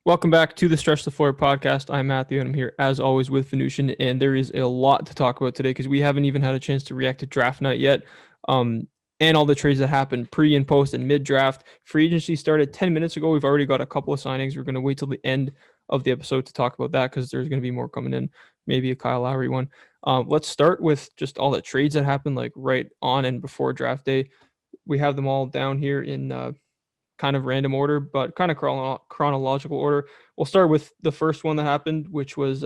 Welcome back to the Stretch the Floor podcast. I'm Matthew, and I'm here as always with Venushan. And there is a lot to talk about today because we haven't even had a chance to react to draft night yet, and all the trades that happened pre and post and mid draft. Free agency started 10 minutes ago. We've already got a couple of signings. We're going to wait till the end of the episode to talk about that because there's going to be more coming in, maybe a Kyle Lowry one. Let's start with just all the trades that happened like right on and before draft day. We have them all down here in kind of random order, but kind of chronological order. We'll start with the first one that happened, which was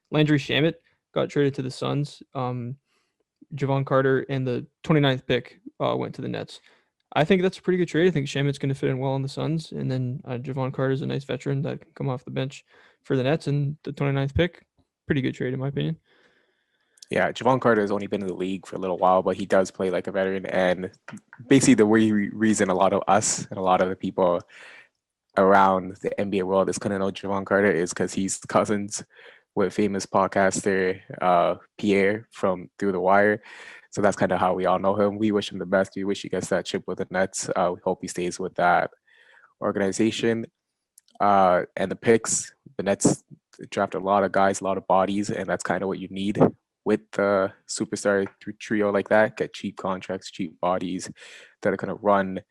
Landry Shamet got traded to the Suns. Javon Carter and the 29th pick went to the Nets. I think that's a pretty good trade. I think Shamet's going to fit in well on the Suns, and then Javon Carter is a nice veteran that can come off the bench for the Nets, and the 29th pick, pretty good trade in my opinion. Yeah, Javon Carter has only been in the league for a little while, but he does play like a veteran. And basically, reason a lot of us and a lot of the people around the NBA world is going to know Javon Carter is because he's cousins with famous podcaster Pierre from Through the Wire. So that's kind of how we all know him. We wish him the best. We wish he gets that chip with the Nets. We hope he stays with that organization. And the picks, the Nets draft a lot of guys, a lot of bodies, and that's kind of what you need with the superstar trio like that. Get cheap contracts, cheap bodies that are going to run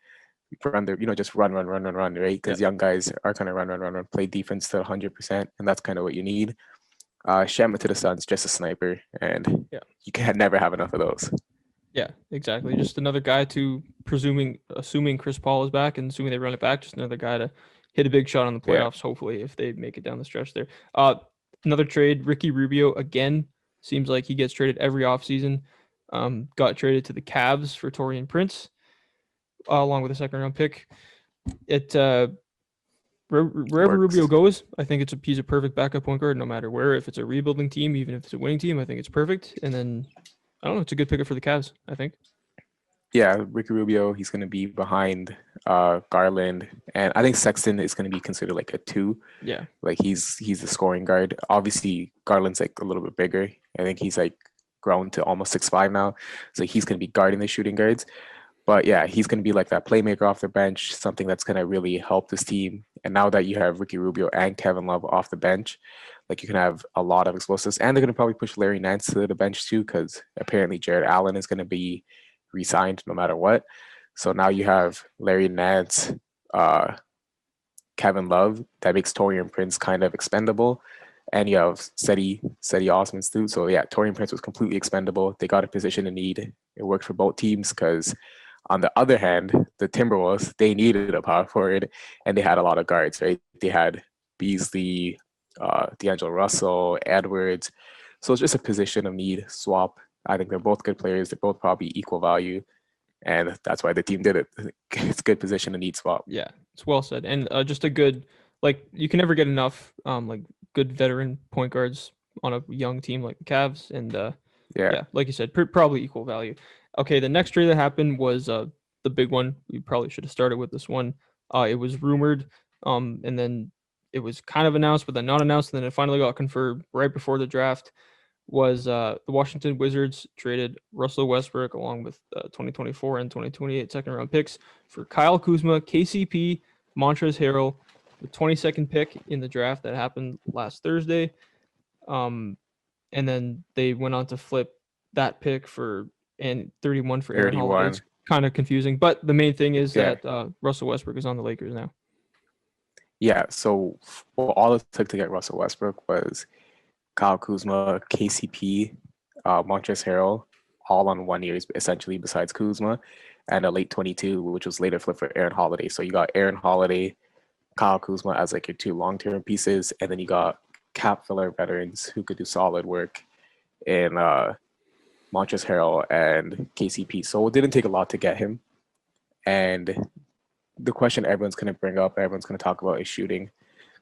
their, just run, right? Because young guys are kind of run, play defense to 100%, and that's kind of what you need. Shamma to the Suns, just a sniper, and you can never have enough of those. Yeah, exactly. Just another guy to assuming Chris Paul is back and assuming they run it back, just another guy to hit a big shot on the playoffs, hopefully, if they make it down the stretch there. Another trade, Ricky Rubio again. Seems like he gets traded every offseason. Got traded to the Cavs for Taurean Prince, along with a second-round pick. Wherever Rubio goes, I think he's a perfect backup point guard, no matter where. If it's a rebuilding team, even if it's a winning team, I think it's perfect. And then, I don't know, it's a good pickup for the Cavs, I think. Yeah, Ricky Rubio, he's going to be behind Garland, and I think Sexton is going to be considered like a 2. Yeah, like he's the scoring guard. Obviously, Garland's like a little bit bigger. I think he's like grown to almost 6'5" now, so he's going to be guarding the shooting guards. But yeah, he's going to be like that playmaker off the bench, something that's going to really help this team. And now that you have Ricky Rubio and Kevin Love off the bench, like you can have a lot of explosives, and they're going to probably push Larry Nance to the bench too, because apparently Jared Allen is going to be re-signed no matter what. So now you have Larry Nance, Kevin Love, that makes Taurean Prince kind of expendable. And you have Cedi Osman too. So yeah, Taurean Prince was completely expendable. They got a position in need. It worked for both teams because on the other hand, the Timberwolves, they needed a power forward and they had a lot of guards, right? They had Beasley, D'Angelo Russell, Edwards. So it's just a position of need swap. I think they're both good players. They're both probably equal value. And that's why the team did it. It's a good position to need swap. Yeah, it's well said. And just a good, like, you can never get enough, like, good veteran point guards on a young team like the Cavs. And yeah, like you said, probably equal value. Okay, the next trade that happened was the big one. We probably should have started with this one. It was rumored, and then it was kind of announced, but then not announced, and then it finally got confirmed right before the draft. Was the Washington Wizards traded Russell Westbrook along with 2024 and 2028 second-round picks for Kyle Kuzma, KCP, Montrezl Harrell, the 22nd pick in the draft that happened last Thursday. And then they went on to flip that pick for 31 for Aaron Holiday. It's kind of confusing, but the main thing is that Russell Westbrook is on the Lakers now. Yeah, so all it took to get Russell Westbrook was Kyle Kuzma, KCP, Montrezl Harrell, all on 1 year, essentially, besides Kuzma, and a late 22, which was later flipped for Aaron Holiday. So you got Aaron Holiday, Kyle Kuzma as like your 2 long-term pieces, and then you got cap filler veterans who could do solid work in Montrezl Harrell and KCP. So it didn't take a lot to get him. And the question everyone's going to bring up, everyone's going to talk about is shooting.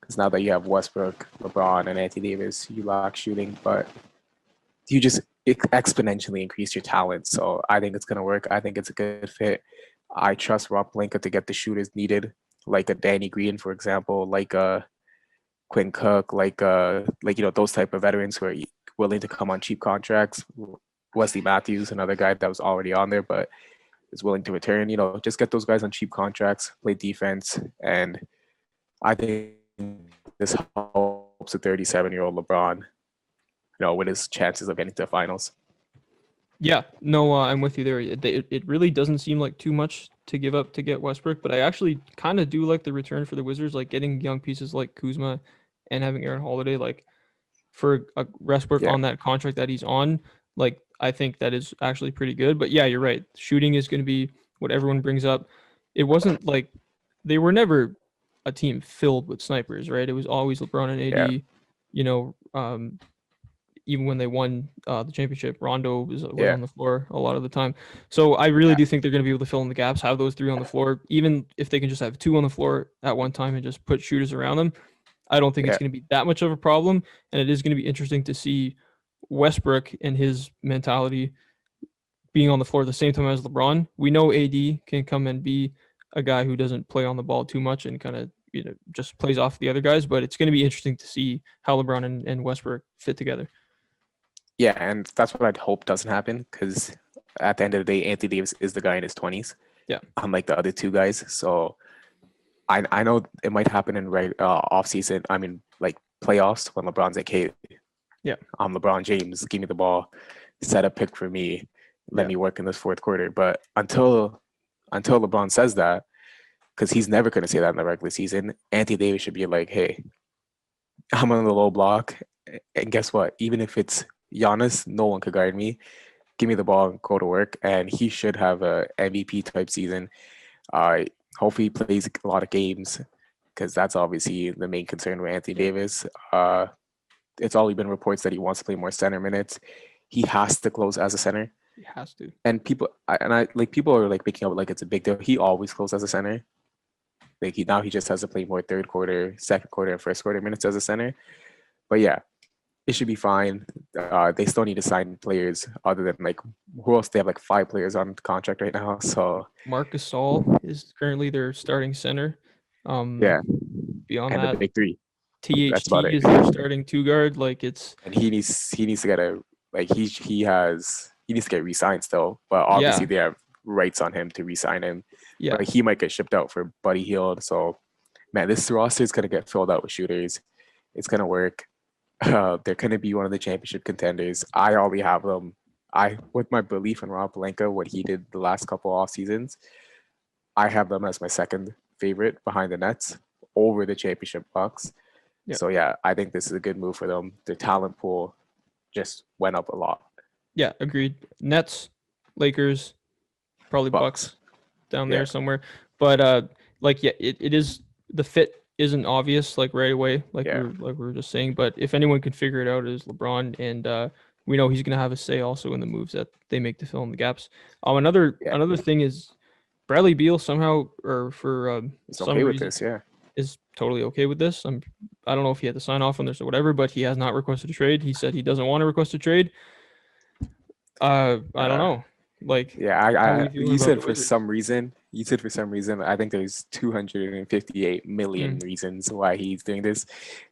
Because now that you have Westbrook, LeBron, and Anthony Davis, you lack shooting, but you just exponentially increase your talent. So I think it's going to work. I think it's a good fit. I trust Rob Pelinka to get the shooters needed, like a Danny Green, for example, like a Quinn Cook, like those type of veterans who are willing to come on cheap contracts. Wesley Matthews, another guy that was already on there, but is willing to return. Just get those guys on cheap contracts, play defense, and I think this helps a 37-year-old LeBron, with his chances of getting to the finals. Yeah, no, I'm with you there. It really doesn't seem like too much to give up to get Westbrook, but I actually kind of do like the return for the Wizards, like getting young pieces like Kuzma and having Aaron Holiday, like for a Westbrook Yeah, on that contract that he's on. Like I think that is actually pretty good. But yeah, you're right. Shooting is going to be what everyone brings up. It wasn't like they were never a team filled with snipers, right? It was always LeBron and yeah, AD. You know, even when they won the championship, Rondo was yeah, on the floor a lot of the time. So I really do think they're going to be able to fill in the gaps, have those three on the floor, even if they can just have two on the floor at one time and just put shooters around them. I don't think it's yeah, going to be that much of a problem, and it is going to be interesting to see Westbrook and his mentality being on the floor at the same time as LeBron. We know AD can come and be a guy who doesn't play on the ball too much and kind of just plays off the other guys, but it's going to be interesting to see how LeBron and Westbrook fit together. yeah. And that's what I'd hope doesn't happen because at the end of the day, Anthony Davis is the guy in his 20s, Yeah. unlike the other two guys. So I know it might happen in off season. I mean, like playoffs when LeBron's like, "Hey, Yeah. I'm LeBron James. Give me the ball. Set a pick for me. Let Yeah. me work in this fourth quarter." But until LeBron says that, because he's never going to say that in the regular season, Anthony Davis should be like, "Hey, I'm on the low block, and guess what? Even if it's Giannis, no one could guard me. Give me the ball and go to work." And he should have a MVP type season. Uh, Hopefully, he plays a lot of games because that's obviously the main concern with Anthony Davis. It's already been reports that he wants to play more center minutes. He has to close as a center, He has to. and people are like making up like it's a big deal. He always closed as a center. Like he just has to play more third quarter, second quarter, and first quarter minutes as a center. But yeah, it should be fine. They still need to sign players other than like who else? They have like 5 players on contract right now. So Marc Gasol is currently their starting center. yeah, Beyond and the that, big three. That's about THT it. is their starting two guard. Like it's And he needs to get a like he needs to get re-signed still. But obviously yeah, they have rights on him to re-sign him. yeah, But he might get shipped out for Buddy Hield. So man, this roster is gonna get filled out with shooters. It's gonna work. They're gonna be one of the championship contenders. I already have them. With my belief in Rob Pelinka, what he did the last couple off seasons, I have them as my second favorite behind the Nets over the championship Bucks. yeah, So yeah, I think this is a good move for them. Their talent pool just went up a lot. yeah. Agreed. Nets, Lakers, probably Bucks. Bucks down Yeah. there somewhere. But like yeah, it is the fit isn't obvious like right away, Yeah. like we were just saying. But if anyone can figure it out, it is LeBron, and we know he's gonna have a say also in the moves that they make to fill in the gaps. Yeah. Another thing is Bradley Beal somehow or for He's some okay with reason this. Yeah. is totally okay with this. I don't know if he had to sign off on this or whatever, but he has not requested a trade. He said he doesn't want to request a trade. I don't Uh, know. Like, yeah. how are I you feeling you about said the for Wizards? some reason. You said for some reason. I think there's 258 million Mm, reasons why he's doing this,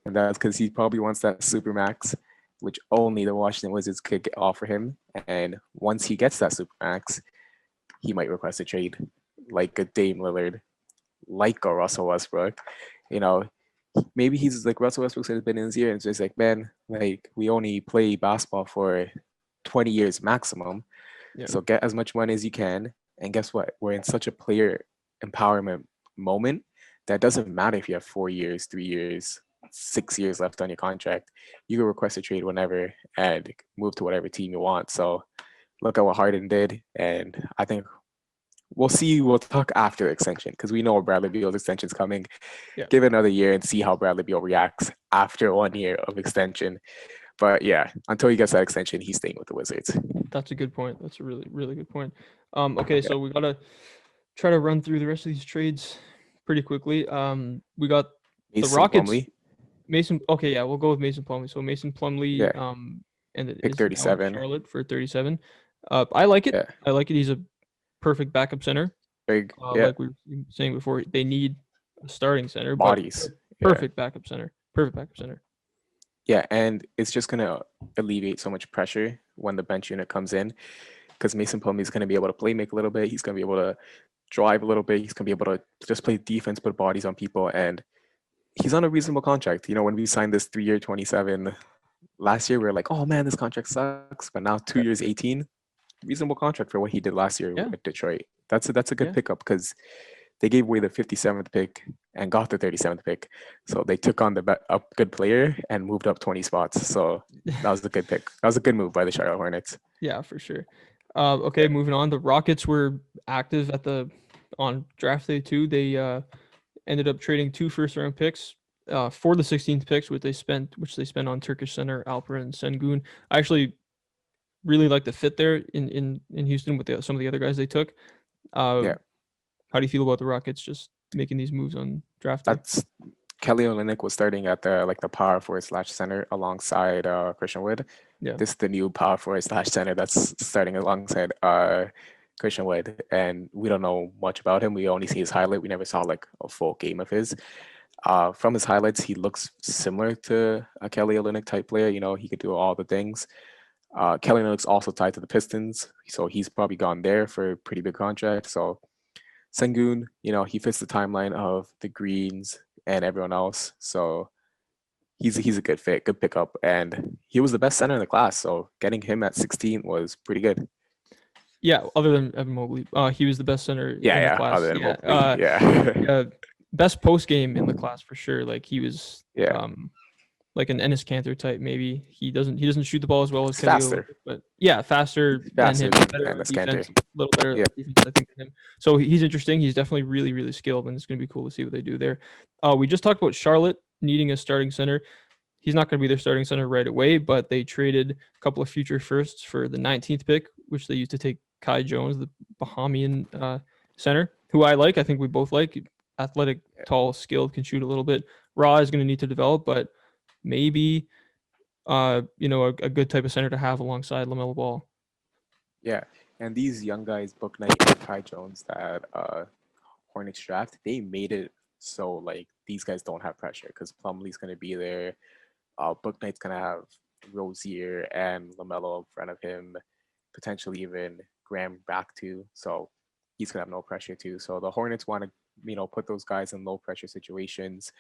and that's because he probably wants that super max, which only the Washington Wizards could offer him. And once he gets that super max, he might request a trade, like a Dame Lillard, like a Russell Westbrook. You know, maybe he's like Russell Westbrook has been in his year and it's just like, man, like we only play basketball for 20 years maximum. yeah, So get as much money as you can. And guess what? We're in such a player empowerment moment that doesn't matter if you have 4 years, 3 years, 6 years left on your contract. You can request a trade whenever and move to whatever team you want. So look at what Harden did. And I think we'll see. We'll talk after the extension because we know Bradley Beal's extension is coming. yeah. Give it another year and see how Bradley Beal reacts after 1 year of extension. But yeah, until he gets that extension, he's staying with the Wizards. That's a good point. That's a really, really good point. Okay, Yeah. so we gotta try to run through the rest of these trades pretty quickly. We got the Mason Rockets. Plumlee, Mason. Okay, yeah, we'll go with Mason Plumlee. So Mason Plumlee, yeah, and it pick is now in 37. Charlotte for 37. I like it. Yeah, I like it. He's a perfect backup center. big, yeah, Like we were saying before, they need a starting center, but bodies. Yeah, perfect backup center. Perfect backup center. yeah, and it's just gonna alleviate so much pressure when the bench unit comes in because Mason Plumlee is gonna be able to play make a little bit. He's gonna be able to drive a little bit. He's gonna be able to just play defense, put bodies on people, and he's on a reasonable contract. When we signed this 3-year 27 last year, we were like, oh man, this contract sucks. But now 2 years 18, reasonable contract for what he did last year Yeah, with Detroit. That's a good yeah. pickup because they gave away the 57th pick and got the 37th pick. So they took on the up good player and moved up 20 spots. So that was a good pick. That was a good move by the Charlotte Hornets. Yeah, for sure. Okay, Yeah. moving on. The Rockets were active on draft day too. They ended up trading 2 first-round picks for the 16th picks, which they spent on Turkish center Alperen Sengun. I actually really like the fit there in Houston with some of the other guys they took. Uh, Yeah. how do you feel about the Rockets just making these moves on draft day? That's Kelly Olynyk was starting at the power forward slash center alongside Christian Wood. Yeah, This is the new power forward slash center that's starting alongside Christian Wood, and we don't know much about him. We only see his highlight. We never saw like a full game of his. From his highlights, he looks similar to a Kelly Olynyk type player. He could do all the things. Kelly Olynyk's also tied to the Pistons, so he's probably gone there for a pretty big contract. So Sengun, he fits the timeline of the Greens and everyone else. So he's a good fit, good pickup, and he was the best center in the class. So getting him at 16 was pretty good. yeah. Other than Evan Mobley, he was the best center Yeah, in the yeah. class. Other than Yeah, Mobley, yeah, yeah. Best post game in the class for sure. Like he was, yeah. like an Ennis Cantor type. Maybe he doesn't shoot the ball as well as He's Kelly faster. Olynyk, but yeah, faster He's than faster him, than better on Ennis Cantor. defense, a little better Yeah, at defense, I think, than him. So he's interesting. He's definitely really, really skilled, and it's going to be cool to see what they do there. We just talked about Charlotte needing a starting center. He's not going to be their starting center right away, but they traded a couple of future firsts for the 19th pick, which they used to take Kai Jones, the Bahamian center, who I like. I think we both like. Athletic, tall, skilled, can shoot a little bit. Raw is going to need to develop, but maybe a good type of center to have alongside LaMelo Ball. yeah. And these young guys, Book Knight and Kai Jones, that Hornets draft, they made it so like these guys don't have pressure because Plumlee's gonna be there. Book Knight's gonna have Rozier and LaMelo in front of him, potentially even Graham back too. So he's gonna have no pressure too. So the Hornets want to put those guys in low pressure situations,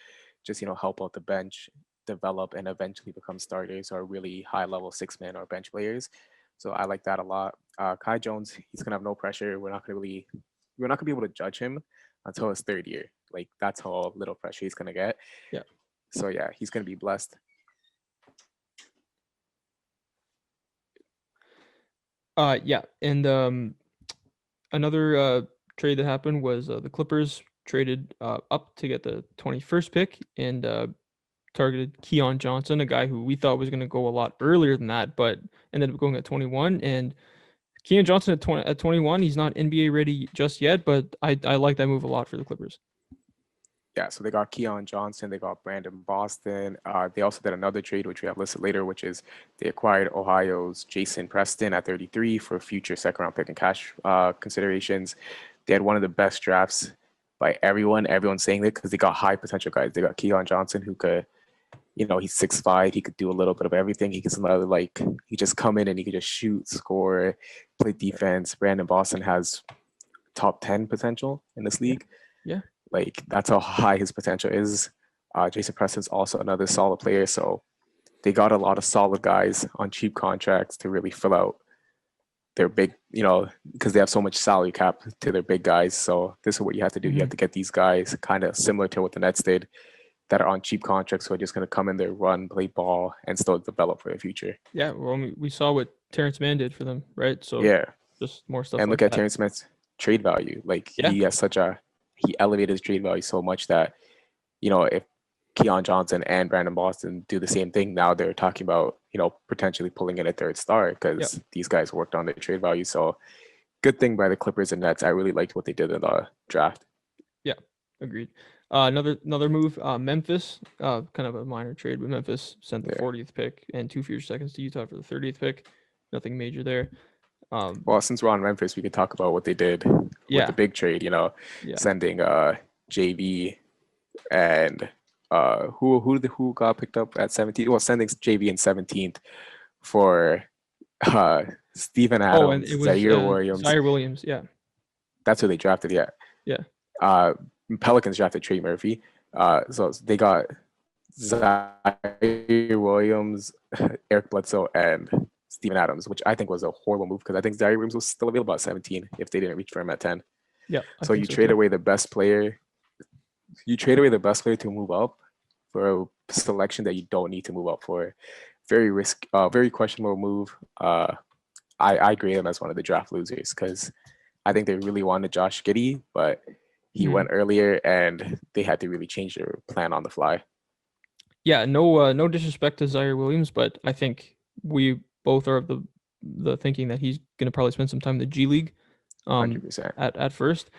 just help out the bench, develop, and eventually become starters or really high level 6-man or bench players. So I like that a lot. Kai Jones, he's gonna have no pressure. We're not gonna be able to judge him until his third year. Like that's how little pressure he's gonna get. Yeah. So yeah, he's gonna be blessed. Yeah, and another trade that happened was the Clippers traded up to get the 21st pick and targeted Keon Johnson, a guy who we thought was going to go a lot earlier than that, but ended up going at 21. And Keon Johnson at 21, he's not NBA ready just yet, but I like that move a lot for the Clippers. Yeah, so they got Keon Johnson, they got Brandon Boston. They also did another trade, which we have listed later, which is they acquired Ohio's Jason Preston at 33 for future second-round pick and cash considerations. They had one of the best drafts by everyone. Everyone's saying that because they got high potential guys. They got Keon Johnson, who could, he's 6'5". He could do a little bit of everything. He he just come in and he could just shoot, score, play defense. Brandon Boston has top 10 potential in this league. Yeah. Like that's how high his potential is. Jason Preston's also another solid player. So they got a lot of solid guys on cheap contracts to really fill out their big, because they have so much salary cap to their big guys. So this is what you have to do. You have to get these guys kind of similar to what the Nets did that are on cheap contracts who are just going to come in there, run, play ball, and still develop for the future. Yeah, well, we saw what Terrence Mann did for them, right? So yeah, just more stuff. and like look at that. Terrence Mann's trade value. Like he has he elevated his trade value so much that, if Keon Johnson and Brandon Boston do the same thing, now they're talking about, potentially pulling in a third star because these guys worked on their trade value. So good thing by the Clippers and Nets. I really liked what they did in the draft. Yeah, agreed. Another move, Memphis, kind of a minor trade, but Memphis sent the 40th pick and 2 future seconds to Utah for the 30th pick. Nothing major there. Well, since we're on Memphis, we could talk about what they did with the big trade, sending JV and who got picked up at 17? Well, sending JV in 17th for Steven Adams, and it was Zaire Williams, yeah. That's who they drafted, yeah. Yeah. Pelicans drafted Trey Murphy. So they got Zaire Williams, Eric Bledsoe, and Steven Adams, which I think was a horrible move because I think Zaire Williams was still available at 17 if they didn't reach for him at 10. Yeah, I So think you so trade too. away the best player. You trade away the best player to move up for a selection that you don't need to move up for. Very questionable move. I grade him as one of the draft losers because I think they really wanted Josh Giddey, but he Mhm. went earlier and they had to really change their plan on the fly. Yeah, no disrespect to Zaire Williams, but I think we both are of the thinking that he's going to probably spend some time in the G League, um, 100%. at first.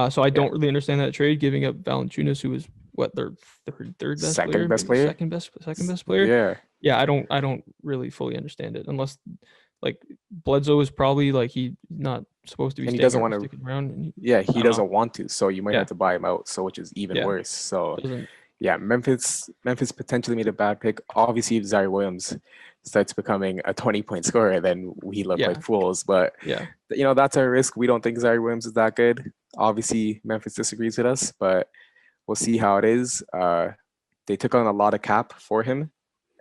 So I Yeah. don't really understand that trade, giving up Valanciunas, who was what their third best player, Second best maybe player. second best player. Yeah. Yeah, I don't really fully understand it unless like Bledsoe is probably like he's not supposed to be And he staying doesn't or want to, sticking around, and yeah, I he don't know. doesn't want to. So you might Yeah, have to buy him out. So which is even yeah, worse. So doesn't yeah, Memphis potentially made a bad pick. Obviously, if Zaire Williams starts becoming a 20-point scorer, then we look yeah, like fools. But yeah. that's our risk. We don't think Zaire Williams is that good. Obviously, Memphis disagrees with us, but we'll see how it is. They took on a lot of cap for him,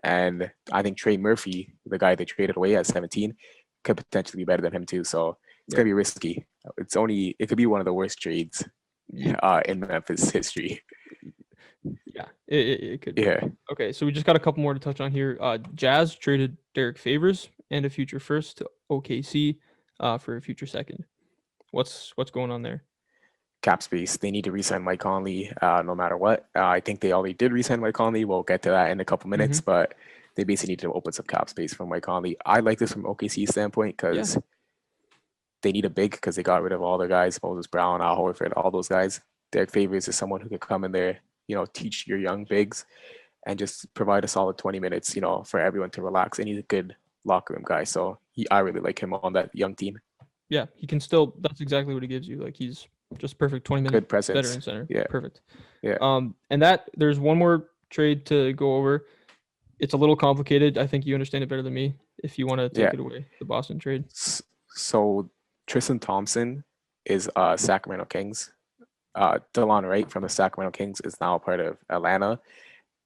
and I think Trey Murphy, the guy they traded away at 17, could potentially be better than him too. So it's Yeah. gonna be risky. It could be one of the worst trades in Memphis history. Yeah, it could be. Yeah. Okay, so we just got a couple more to touch on here. Jazz traded Derek Favors and a future first to OKC for a future second. What's going on there? Cap space. They need to resign Mike Conley no matter what. I think they already did resign Mike Conley. We'll get to that in a couple minutes, Mm-hmm. but they basically need to open some cap space for Mike Conley. I like this from OKC standpoint Yeah. because they need a big because they got rid of all their guys, Moses Brown, Al Horford, all those guys. Derek Favors is someone who could come in there, teach your young bigs and just provide a solid 20 minutes, for everyone to relax. And he's a good locker room guy. So I really like him on that young team. Yeah, he can still. That's exactly what he gives you. Like he's just perfect 20-minute Good presence. veteran center. Yeah. Perfect. Yeah. And that there's one more trade to go over. It's a little complicated. I think you understand it better than me. If you want to Yeah. take it away, the Boston trade. So Tristan Thompson is Sacramento Kings. DeLon Wright from the Sacramento Kings is now a part of Atlanta.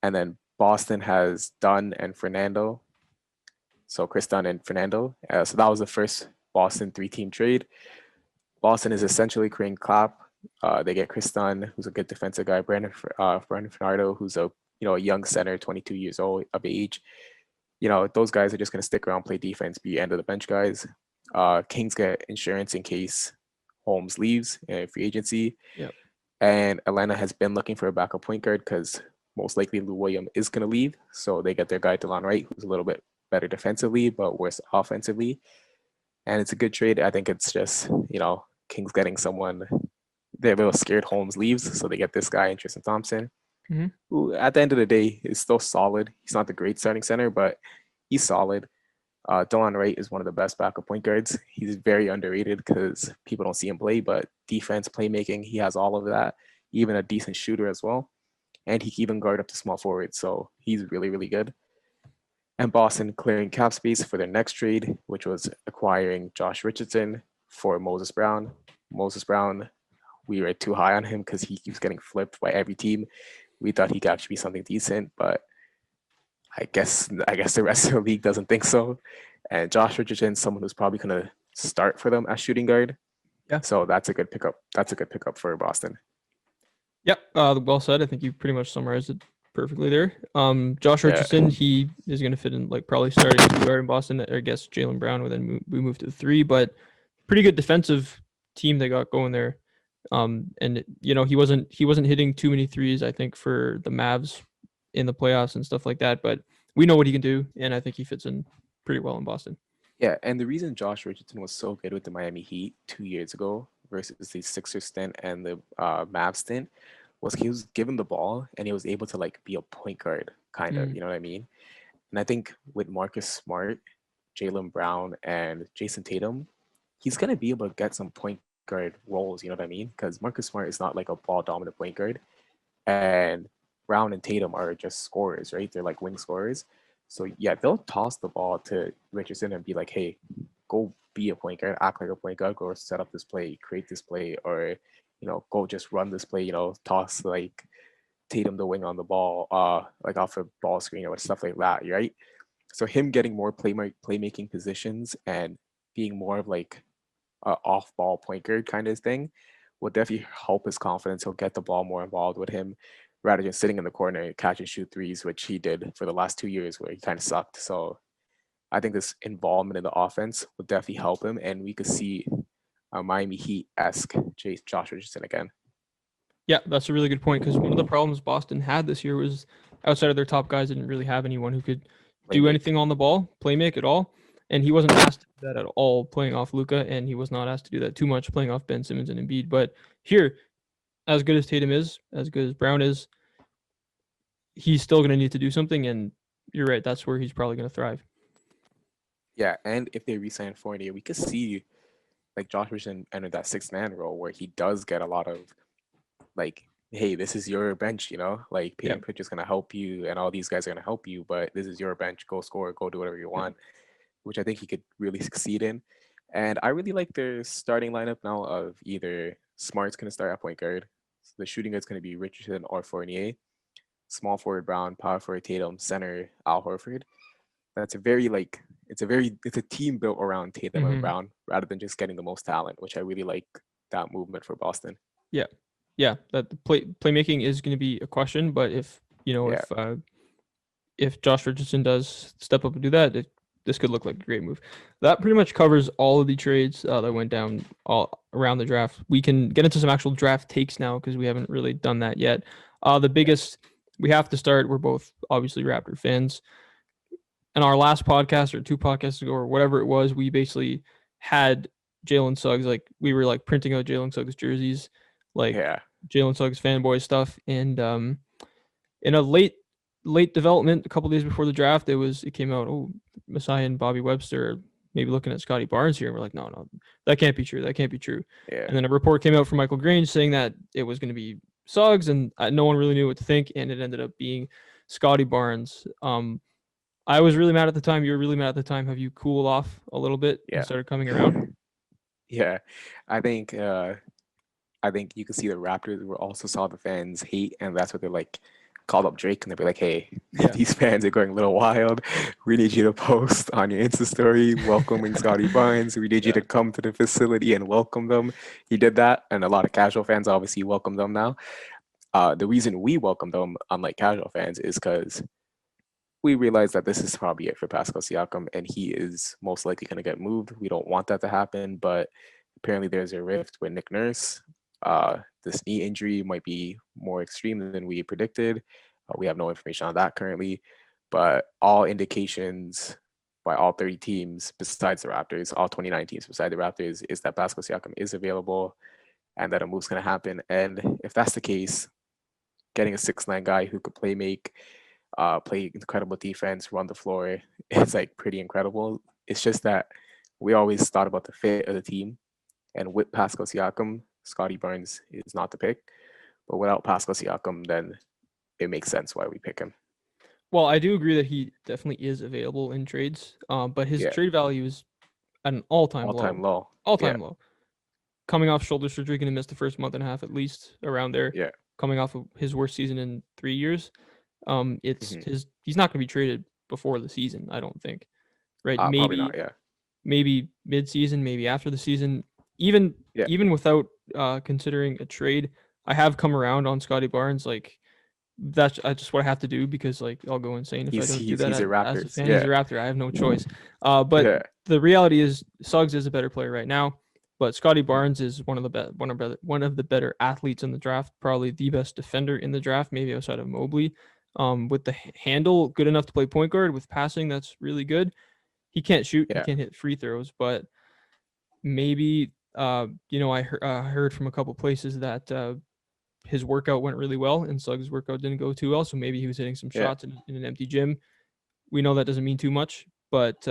And then Boston has Dunn and Fernando. So Chris Dunn and Fernando. So that was the first Boston 3-team trade. Boston is essentially creating Clap. They get Chris Dunn, who's a good defensive guy. Brandon Fernando, who's a young center, 22 years old of age. Those guys are just going to stick around, play defense, be end of the bench guys. Kings get insurance in case Holmes leaves in free agency. Yep. And Atlanta has been looking for a backup point guard because most likely Lou Williams is going to leave. So they get their guy DeLon Wright, who's a little bit better defensively, but worse offensively. And it's a good trade. I think it's just, Kings getting someone. They're a little scared Holmes leaves, so they get this guy, Tristan Thompson, Mm-hmm. who at the end of the day is still solid. He's not the great starting center, but he's solid. DeLon Wright is one of the best backup point guards. He's very underrated because people don't see him play, but defense, playmaking, he has all of that. Even a decent shooter as well. And he can even guard up to small forward. So he's really, really good. And Boston clearing cap space for their next trade, which was acquiring Josh Richardson for Moses Brown. Moses Brown, we were too high on him because he keeps getting flipped by every team. We thought he could actually be something decent, but I guess the rest of the league doesn't think so. And Josh Richardson, someone who's probably going to start for them as shooting guard. Yeah. So that's a good pickup. That's a good pickup for Boston. Yep. Well said. I think you pretty much summarized it perfectly there. Josh Richardson, he is going to fit in like probably starting two guard in Boston. I guess Jaylen Brown would then we move to the 3, but pretty good defensive team they got going there. And he wasn't hitting too many threes, I think, for the Mavs in the playoffs and stuff like that. But we know what he can do, and I think he fits in pretty well in Boston. Yeah, and the reason Josh Richardson was so good with the Miami Heat 2 years ago versus the Sixers stint and the Mavs stint was he was given the ball and he was able to like be a point guard, kind of, you know what I mean? And I think with Marcus Smart, Jaylen Brown, and Jason Tatum, he's gonna be able to get some point guard roles, you know what I mean? Because Marcus Smart is not like a ball dominant point guard, and Brown and Tatum are just scorers, right? They're like wing scorers. So yeah, they'll toss the ball to Richardson and be like, "Hey, go be a point guard, act like a point guard, go set up this play, create this play, or go just run this play. Toss like Tatum the wing on the ball, like off a ball screen or stuff like that, right? So him getting more playmaking positions and being more of like a off ball point guard kind of thing will definitely help his confidence. He'll get the ball more involved with him rather than sitting in the corner and catch and shoot threes, which he did for the last 2 years where he kind of sucked. So I think this involvement in the offense will definitely help him, and we could see a Miami Heat-esque Josh Richardson again. Yeah, that's a really good point because one of the problems Boston had this year was outside of their top guys, didn't really have anyone who could do Playmake. anything on the ball, play make at all. And he wasn't asked to do that at all playing off Luca, and he was not asked to do that too much playing off Ben Simmons and Embiid. But here, as good as Tatum is, as good as Brown is, he's still going to need to do something. And you're right, that's where he's probably going to thrive. Yeah, and if they re-sign Fournier, we could see like Josh Richardson enter that sixth man role where he does get a lot of like, hey, this is your bench, like Yeah. Peyton Pritchard's gonna help you and all these guys are gonna help you, but this is your bench. Go score, go do whatever you want, which I think he could really succeed in. And I really like their starting lineup now of either Smart's gonna start at point guard, the shooting guard's gonna be Richardson or Fournier, small forward Brown, power forward Tatum, center Al Horford. That's a very like it's a team built around Tatum and Mm-hmm. Brown rather than just getting the most talent, which I really like that movement for Boston. Yeah. Yeah. That the playmaking is going to be a question, but if, Yeah, if Josh Richardson does step up and do that, this could look like a great move. That pretty much covers all of the trades that went down all around the draft. We can get into some actual draft takes now because we haven't really done that yet. The biggest we have to start. We're both obviously Raptor fans. In our last podcast or two podcasts ago or whatever it was, we basically had Jalen Suggs, like we were like printing out Jalen Suggs jerseys, like yeah, Jalen Suggs fanboy stuff. And in a late development, a couple days before the draft, it came out, oh, Masai and Bobby Webster are maybe looking at Scotty Barnes here. And we're like, no, that can't be true. That can't be true. yeah. And then a report came out from Michael Grange saying that it was going to be Suggs, and no one really knew what to think, and it ended up being Scotty Barnes. I was really mad at the time. You were really mad at the time. Have you cooled off a little bit and Yeah. started coming around? Yeah. I think I think you could see the Raptors were also saw the fans hate, and that's what they're like called up Drake and they'll be like, hey, Yeah. these fans are going a little wild. We need you to post on your Insta story welcoming Scotty Barnes. We need you Yeah. to come to the facility and welcome them. He did that, and a lot of casual fans obviously welcome them now. The reason we welcome them, unlike casual fans, is because we realize that this is probably it for Pascal Siakam, and he is most likely going to get moved. We don't want that to happen, but apparently there's a rift with Nick Nurse. This knee injury might be more extreme than we predicted. We have no information on that currently, but all indications by all 30 teams besides the Raptors, all 29 teams besides the Raptors, is that Pascal Siakam is available and that a move's going to happen. And if that's the case, getting a 6'9" guy who could play incredible defense, run the floor. It's like pretty incredible. It's just that we always thought about the fit of the team, and with Pascal Siakam, Scotty Barnes is not the pick. But without Pascal Siakam, then it makes sense why we pick him. Well, I do agree that he definitely is available in trades, but his Yeah, trade value is at an all-time all low. time low. Yeah, All-time low. Coming off shoulder surgery, going to miss the first month and a half at least around there. yeah. Coming off of his worst season in 3 years, it's Mm-hmm. he's not going to be traded before the season. I don't think. Right? Probably Maybe not. Yeah, mid-season, maybe after the season. Even yeah. even without considering a trade, I have come around on Scotty Barnes. Like that's just what I have to do because like I'll go insane if I He's don't do he's that he's a as a Raptors. fan. He's a Yeah, Raptor. I have no choice. But yeah. the reality is Suggs is a better player right now. But Scotty Mm-hmm. Barnes is one of the better athletes in the draft, probably the best defender in the draft, maybe outside of Mobley. With the handle good enough to play point guard, with passing that's really good. He can't shoot, he Yeah, can't hit free throws, but maybe I heard from a couple places that his workout went really well and Suggs' workout didn't go too well. So maybe he was hitting some yeah. shots in an empty gym. We know that doesn't mean too much, but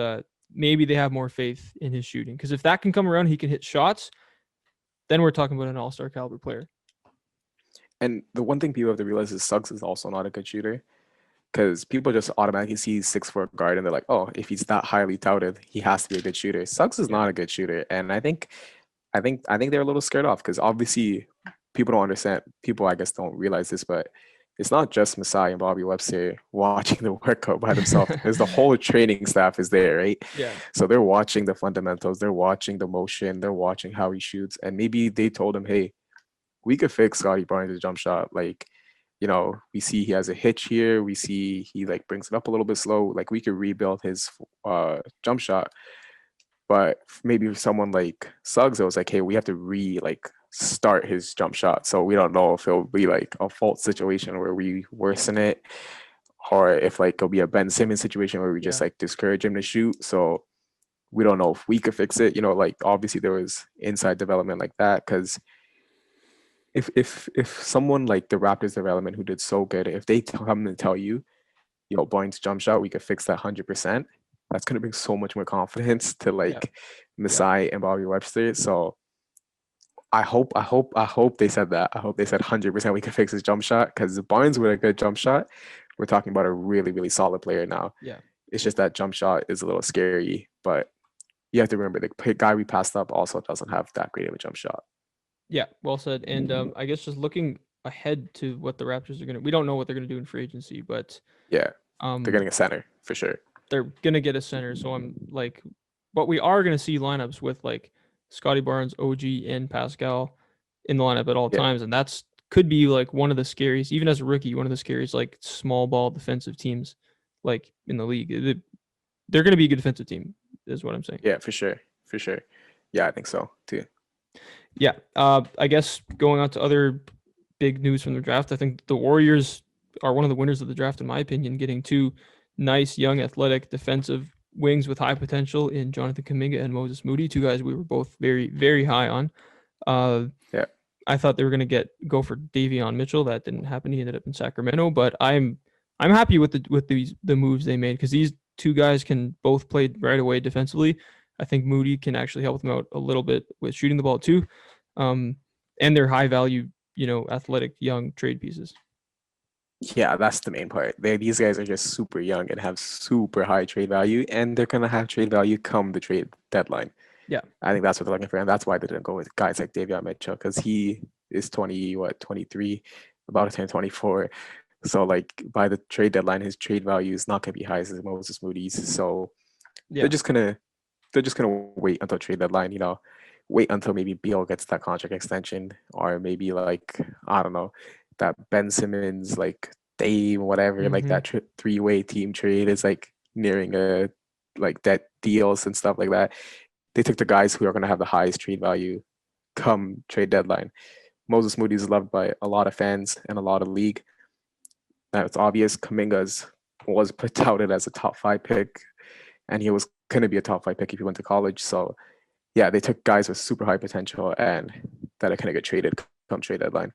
maybe they have more faith in his shooting because if that can come around, he can hit shots. Then we're talking about an all-star caliber player. And the one thing people have to realize is Suggs is also not a good shooter, because people just automatically see 6'4" guard and they're like, oh, if he's that highly touted, he has to be a good shooter. Suggs is Yeah. not a good shooter, and I think they're a little scared off because obviously people don't understand. People, I guess, don't realize this, but it's not just Masai and Bobby Webster watching the workout by themselves. There's the whole training staff is there, right? Yeah. So they're watching the fundamentals, they're watching the motion, they're watching how he shoots, and maybe they told him, "Hey, we could fix Scotty Barnes' jump shot. Like, we see he has a hitch here. We see he like brings it up a little bit slow. Like, we could rebuild his jump shot." But maybe for someone like Suggs, it was like, hey, we have to start his jump shot. So we don't know if it'll be like a fault situation where we worsen it, or if like it'll be a Ben Simmons situation where we just Yeah. like discourage him to shoot. So we don't know if we could fix it. Like obviously there was inside development like that, because if someone like the Raptors development who did so good, if they come and tell you, Barnes jump shot, we could fix that 100%. That's gonna bring so much more confidence to Yeah. like Yeah. Masai and Bobby Webster. So I hope they said that. I hope they said 100% we can fix his jump shot, because Barnes with a good jump shot, we're talking about a really, really solid player now. Yeah. It's just that jump shot is a little scary, but you have to remember the guy we passed up also doesn't have that great of a jump shot. Yeah. Well said. And I guess just looking ahead to what the Raptors are gonna, we don't know what they're gonna do in free agency, but Yeah, they're um, getting a center for sure. they're gonna get a center. So I'm like, but we are gonna see lineups with like Scotty Barnes, OG, and Pascal in the lineup at all Yeah, times, and that's could be like one of the scariest, even as a rookie, one of the scariest like small ball defensive teams like in the league. They're gonna be a good defensive team, is what I'm saying. yeah, for sure, for sure. Yeah, I think so too. Yeah. I guess going on to other big news from the draft, I think the Warriors are one of the winners of the draft, in my opinion, getting two nice, young, athletic defensive wings with high potential in Jonathan Kuminga and Moses Moody, two guys we were both very, very high on. Uh, Yeah, I thought they were going to go for Davion Mitchell. That didn't happen. He ended up in Sacramento, but I'm happy with the moves they made, because these two guys can both play right away defensively. I think Moody can actually help them out a little bit with shooting the ball too, um, and they're high value, athletic young trade pieces. yeah, that's the main part. These guys are just super young and have super high trade value, and they're gonna have trade value come the trade deadline. Yeah, I think that's what they're looking for, and that's why they didn't go with guys like Davion Mitchell, because he is 23, about to turn 24. So like by the trade deadline, his trade value is not gonna be high as Moses Moody's. So they're yeah, just gonna they're just gonna wait until trade deadline. Wait until maybe Beal gets that contract extension, or maybe like I don't know, that Ben Simmons like Dame whatever, like hmm that three-way team trade is like nearing a like that deals and stuff like that. They took the guys who are gonna have the highest trade value come trade deadline. Moses Moody is loved by a lot of fans and a lot of league. Now it's obvious Kaminga's was put touted as a top 5 pick, and he was going to be a top 5 pick if he went to college. So yeah, they took guys with super high potential and that are going to get traded come trade deadline.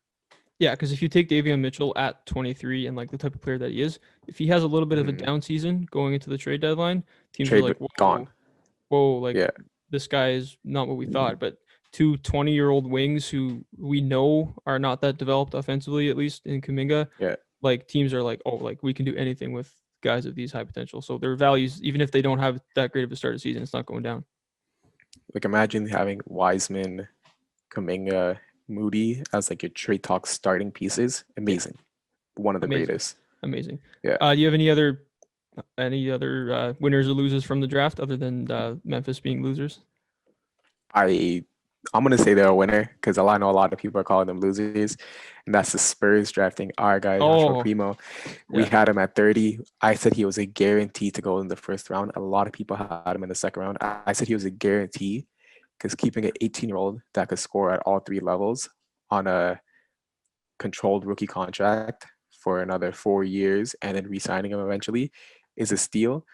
Yeah, because if you take Davion Mitchell at 23 and like the type of player that he is, if he has a little bit of a Mm-hmm. down season going into the trade deadline, teams are Trade like, gone. whoa, like Yeah. this guy is not what we thought. But two 20-year-old wings who we know are not that developed offensively, at least in Kuminga, Yeah. like teams are like, oh, like we can do anything with guys of these high potential. So their values, even if they don't have that great of a start of season, it's not going down. Like imagine having Wiseman, Kaminga, Moody as like your trade talk starting pieces. Yeah, Amazing. One of the amazing, greatest. amazing. Yeah. Do you have any other winners or losers from the draft other than Memphis being losers? I I'm gonna say they're a winner because I know a lot of people are calling them losers, and that's the Spurs drafting our guy Joshua Oh, Primo. We yeah, had him at 30. I said he was a guarantee to go in the first round. A lot of people had him in the second round. I said he was a guarantee because keeping an 18-year-old that could score at all 3 levels on a controlled rookie contract for another 4 years and then re-signing him eventually is a steal.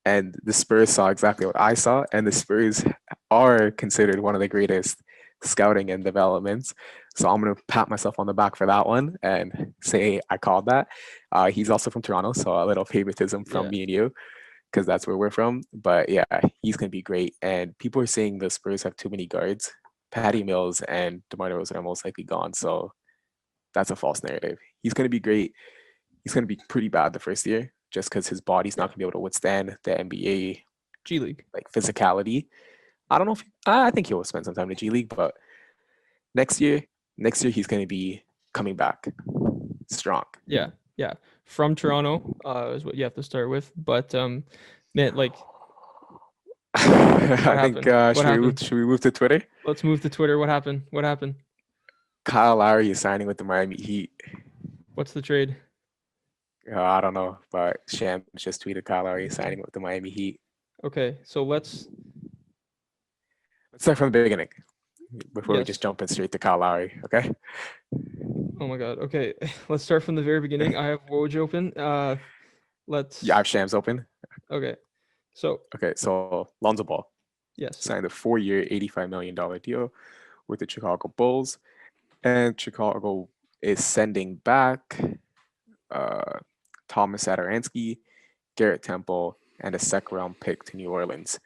And the Spurs saw exactly what I saw, and the Spurs are considered one of the greatest scouting and developments. So I'm gonna pat myself on the back for that one and say I called that. He's also from Toronto, so a little favoritism from yeah, me and you because that's where we're from. But yeah, he's gonna be great. And people are saying the Spurs have too many guards. Patty Mills and DeMar DeRozan are most likely gone, so that's a false narrative. He's gonna be great. He's gonna be pretty bad the first year just because his body's not yeah. gonna be able to withstand the NBA G League. like physicality. I don't know if I think he'll spend some time in the G League, but next year, next year he's going to be coming back. strong. Yeah, yeah. From Toronto is what you have to start with. But man, like, what I think happened? What happened? should we move to Twitter? Let's move to Twitter. What happened? What happened? Kyle Lowry is signing with the Miami Heat. What's the trade? I don't know, but Shams just tweeted Kyle Lowry is signing with the Miami Heat. Okay, so let's. Let's start from the beginning before we just Yes. jump in straight to Kyle Lowry. Okay. Oh my God. Okay, let's start from the very beginning. I have Woj open. Yeah, I Let's. have Shams open. Okay, so Okay, so Lonzo Ball yes. signed a 4-year, $85 million deal with the Chicago Bulls, and Chicago is sending back uh, Thomas Satoransky, Garrett Temple, and a second round pick to New Orleans.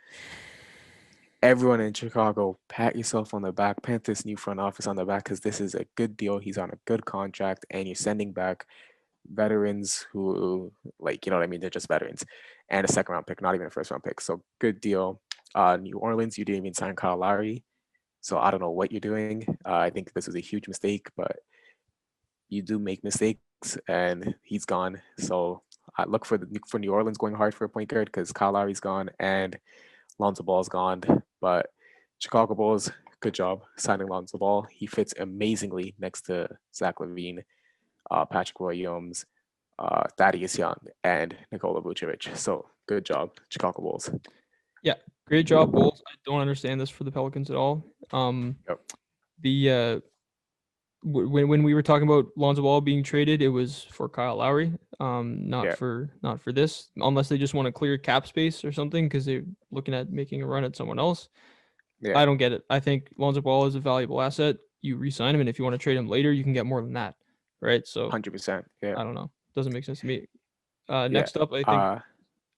Everyone in Chicago, pat yourself on the back, pat this new front office on the back, because this is a good deal. He's on a good contract, and you're sending back veterans who, like, you know what I mean? They're just veterans, and a second round pick, not even a first round pick. So good deal. New Orleans, you didn't even sign Kyle Lowry, so I don't know what you're doing. I think this was a huge mistake, but you do make mistakes, and he's gone. So I look for New Orleans going hard for a point guard because Kyle Lowry's gone and Lonzo Ball's gone. But Chicago Bulls, good job signing Lonzo Ball. He fits amazingly next to Zach LaVine, Patrick Williams, Thaddeus Young, and Nikola Vucevic. So good job, Chicago Bulls. Yeah, great job, Bulls. I don't understand this for the Pelicans at all. Yep. The when we were talking about Lonzo Ball being traded, it was for Kyle Lowry, not Yeah. for this, unless they just want to clear cap space or something because they're looking at making a run at someone else. Yeah. I don't get it. I think Lonzo Ball is a valuable asset. You re-sign him, and if you want to trade him later, you can get more than that, right? So 100%. Yeah. I don't know. Doesn't make sense to me. Yeah. Next up, I think,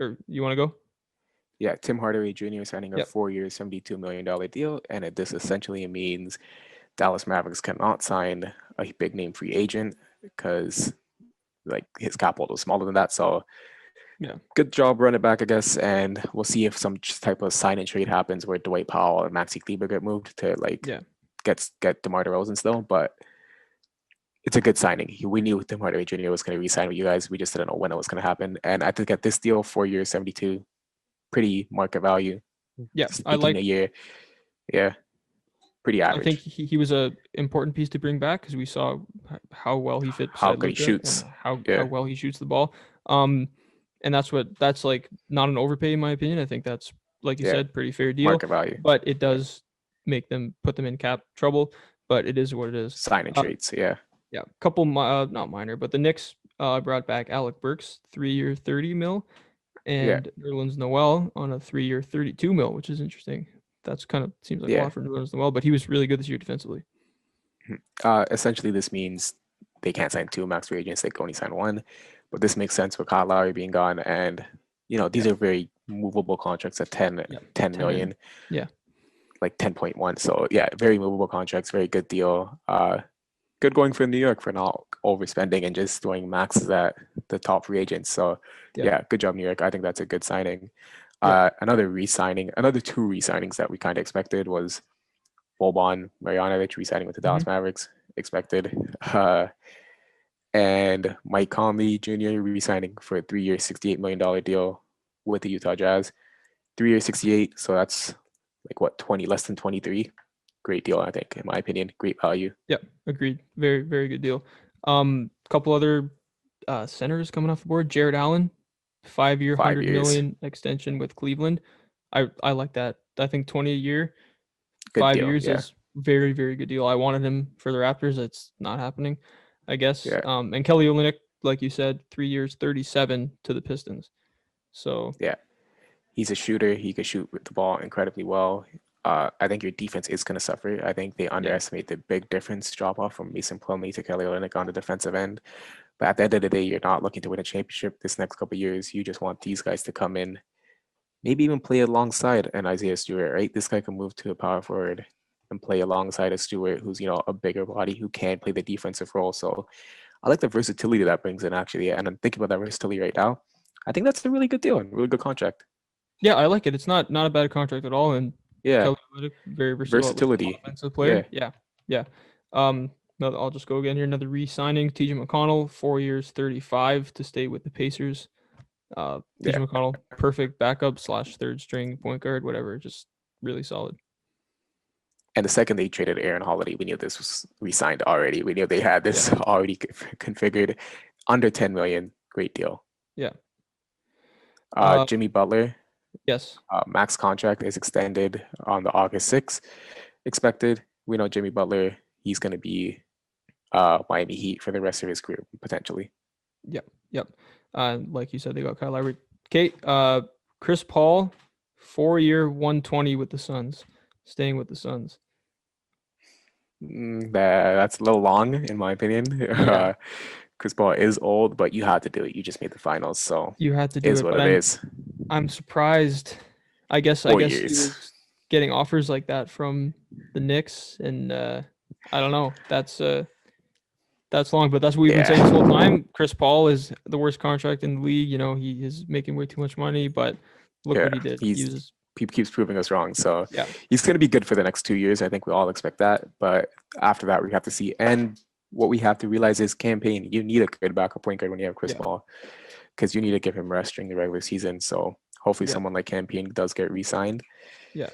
or you want to go? Yeah, Tim Hardaway Jr. signing a Yep. 4-year, $72 million deal, and this essentially means Dallas Mavericks cannot sign a big name free agent because like his cap hold was smaller than that. So Yeah. good job running back, I guess, and we'll see if some type of sign and trade happens where Dwight Powell or Maxi Kleber get moved to like Yeah. get DeMar DeRozan still, but it's a good signing. We knew Tim Hardaway Jr. was going to re-sign with you guys. We just didn't know when it was going to happen. And I think at this deal, 4 years, 72, pretty market value. Yeah, Just I 18 like. a year. Yeah, pretty I think average. he was a important piece to bring back because we saw how well he fit How beside good he Luka shoots. and how Yeah, well he shoots the ball. And that's like not an overpay in my opinion. I think that's, like you yeah, said, pretty fair deal. market value. But it Yeah. does make them put them in cap trouble. But it is what it is. Sign and trades. Yeah, Yeah, couple not minor, but the Knicks brought back Alec Burks, 3-year, 30 mil, yeah, and Nerlens Noel on a 3-year, 32 mil, which is interesting. That's kind of seems like a yeah. lot for Nerlens Noel, but he was really good this year defensively. Essentially, this means they can't sign two max free agents. They can only sign one. But this makes sense with Kyle Lowry being gone. And, you know, these Yeah. are very movable contracts at 10 million, Yeah. like 10.1. So, yeah, very movable contracts, very good deal. Good going for New York for not overspending and just throwing maxes at the top free agents. So, yeah, good job, New York. I think that's a good signing. Another two re-signings that we kind of expected was Boban Marjanovic re-signing with the Dallas Mavericks, expected. And Mike Conley Jr. re-signing for a 3-year, $68 million deal with the Utah Jazz. 3-year, 68, so that's like what, 20, less than 23. Great deal, I think, in my opinion. Great value. Yeah, agreed. Very, very good deal. Couple other centers coming off the board. Jared Allen, 5-year, 5 $100 years. million extension with Cleveland. I like that. I think 20 a year, Good 5 deal, years yeah. is very, very good deal. I wanted him for the Raptors. It's not happening, I guess. Yeah. And Kelly Olynyk, like you said, 3 years, 37 to the Pistons. So yeah, he's a shooter. He could shoot the ball incredibly well. I think your defense is going to suffer. I think they underestimate the big difference drop off from Mason Plumlee to Kelly Olynyk on the defensive end. But at the end of the day, you're not looking to win a championship this next couple of years. You just want these guys to come in, maybe even play alongside an Isaiah Stewart, right? This guy can move to a power forward and play alongside a Stewart who's, you know, a bigger body who can play the defensive role. So I like the versatility that brings in, actually. And I'm thinking about that versatility right now. I think that's a really good deal and really good contract. yeah, I like it. It's not a bad contract at all. And Yeah. Kelly Olynyk, very versatile Versatility. offensive player. Yeah. I'll just go again here. Another re-signing, TJ McConnell, 4 years, 35 to stay with the Pacers. TJ Yeah. McConnell, perfect backup slash third string point guard, whatever. Just really solid. And the second they traded Aaron Holiday, we knew this was re-signed already. We knew they had this already configured. Under 10 million, great deal. Yeah. Jimmy Butler, Yes. max contract is extended on the August 6th expected. We know Jimmy Butler, he's going to be Miami Heat for the rest of his career, potentially. Yep. Like you said, they got Kyle Lowry. Okay. Chris Paul, 4-year, 120 with the Suns, staying with the Suns. That's a little long, in my opinion. Yeah. Chris Paul is old, but you had to do it. You just made the finals, so You had to it do is it, what but it is. I'm surprised. I guess 4 years. he was getting offers like that from the Knicks, and I don't know. That's long, but that's what we've been saying this whole time. Chris Paul is the worst contract in the league. You know, he is making way too much money, but look Yeah, what he did. he keeps proving us wrong. So Yeah, he's going to be good for the next 2 years. I think we all expect that. But after that, we have to see. And what we have to realize is campaign. You need a good backup point guard when you have Chris yeah, Paul, because you need to give him rest during the regular season. So hopefully, yeah, someone like campaign does get re-signed. yeah.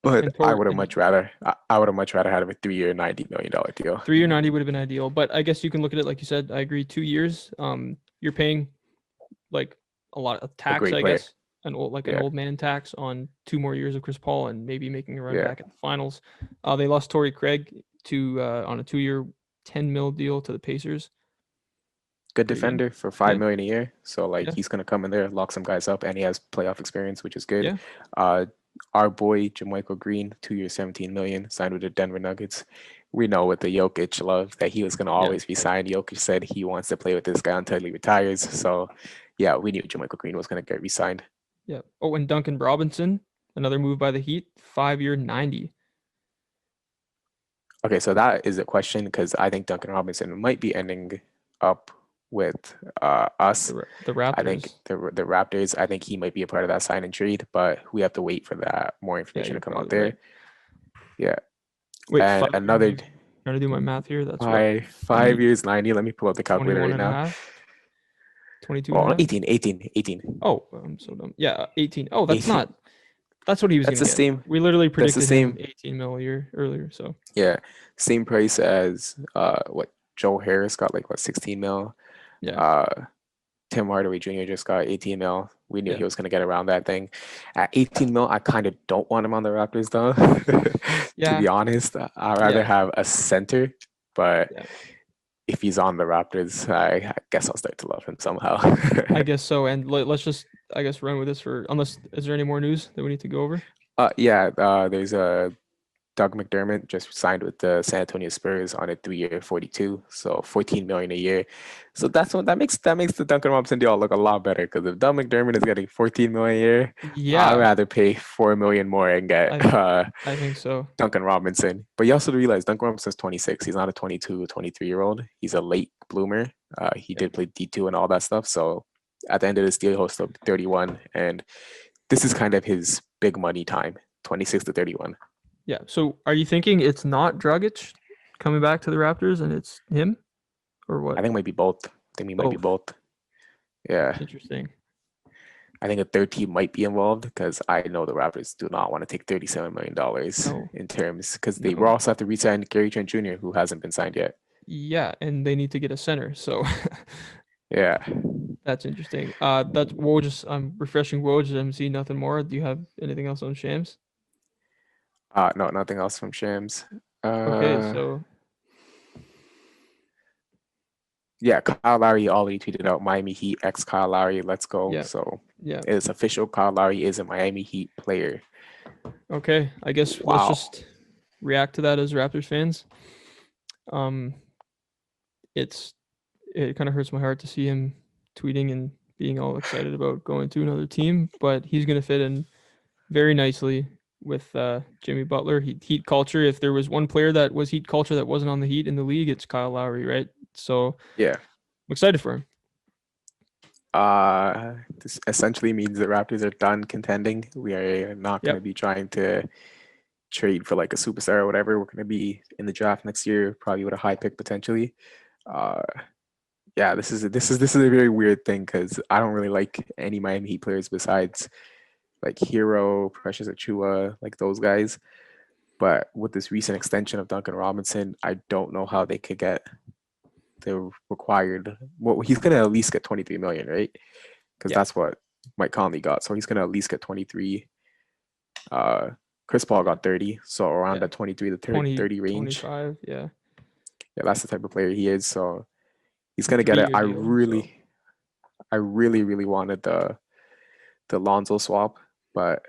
But And I Tor would have and much rather. I would have much rather had a 3-year, $90 million deal. 3-year 90 would have been ideal, but I guess you can look at it like you said. I agree. 2 years. You're paying like a lot of A tax, great I player. guess, an Yeah, old man tax on 2 more years of Chris Paul and maybe making a run yeah. back at the finals. They lost Torrey Craig to on a 2-year, 10 mil deal to the Pacers. Good But yeah, defender for 5 million a year. So like yeah, he's gonna come in there, lock some guys up, and he has playoff experience, which is good. yeah, Uh, our boy Jermichael Green, 2 years, 17 million, signed with the Denver Nuggets. We know with the Jokic love that he was gonna yeah, always be signed. Jokic said he wants to play with this guy until he retires. So yeah, we knew Jermichael Green was gonna get re-signed. yeah. Oh, and Duncan Robinson, another move by the Heat, 5-year, 90. Okay, so that is a question because I think Duncan Robinson might be ending up with us. The I think Raptors. the Raptors. I think he might be a part of that sign and trade, but we have to wait for that more Yeah, information to you're come out probably right. there. Yeah, Wait, and 5-year, another 90. Trying to do my math here. That's what? five years 90. Let me pull up the calculator 21 right and a now. half, 22 and a Oh, half. 18. Oh, I'm so dumb. Yeah, 18. Oh, 18. that's what he was That's going the to get. same. We literally That's the predicted him same. 18 mil a year earlier. So, Yeah, same price as what Joe Harris got, like what 16 mil. yeah, Uh, Tim Hardaway Jr. just got 18 mil. We knew yeah, he was going to get around that thing. At 18 mil, I kind of don't want him on the Raptors, though. To yeah, be honest, I'd rather yeah, have a center. But yeah. if he's on the Raptors, I guess I'll start to love him somehow. I guess so. And let's just, I guess, run with this for, unless, is there any more news that we need to go over? Yeah, there's a Doug McDermott just signed with the San Antonio Spurs on a 3-year 42, so 14 million a year. So that makes the Duncan Robinson deal look a lot better because if Doug McDermott is getting 14 million a year, I'd Yeah, rather pay 4 million more and get I, I think so. Duncan Robinson. But you also realize Duncan Robinson's 26. He's not a 22 or 23-year-old. He's a late bloomer. He Yep. did play D2 and all that stuff. So at the end of this deal, he'll still be 31, and this is kind of his big money time, 26 to 31. Yeah. So, are you thinking it's not Dragic coming back to the Raptors and it's him, or I what? think it might be both. I think we might be Both. both. Yeah. Interesting. I think a third team might be involved because I know the Raptors do not want to take $37 million No, in terms because they will no. also have to re-sign Gary Trent Jr., who hasn't been signed yet. Yeah, and they need to get a center. So, Yeah. that's interesting. That's Woj. I'm refreshing Woj. MC. Nothing more. Do you have anything else on Shams? No, nothing else from Shams. Okay, Uh, so yeah, Kyle Lowry already tweeted out Miami Heat X Kyle Lowry. Let's go. yeah, So yeah. it's official. Kyle Lowry is a Miami Heat player. Okay, I guess let's Wow. just react to that as Raptors fans. Um, it kind of hurts my heart to see him tweeting and being all excited about going to another team, but he's gonna fit in very nicely with Jimmy Butler. Heat culture. If there was one player that was Heat culture that wasn't on the Heat in the league, it's Kyle Lowry, right? So Yeah. I'm excited for him. This essentially means the Raptors are done contending. We are not going to Yep. be trying to trade for like a superstar or whatever. We're gonna be in the draft next year, probably with a high pick potentially. Uh, yeah, this is a very weird thing because I don't really like any Miami Heat players besides like Hero, Precious Achua, like those guys. But with this recent extension of Duncan Robinson, I don't know how they could get the required. Well, he's gonna at least get 23 million, right? Because Yeah. that's what Mike Conley got. So he's gonna at least get 23. Uh, Chris Paul Yeah. got 30, so around Yeah. that 23 to 30, 20, 30 range. 25. Yeah. Yeah, that's the type of player he is. So he's It's a gonna get it. 3-year deal. So I really wanted the Lonzo swap, but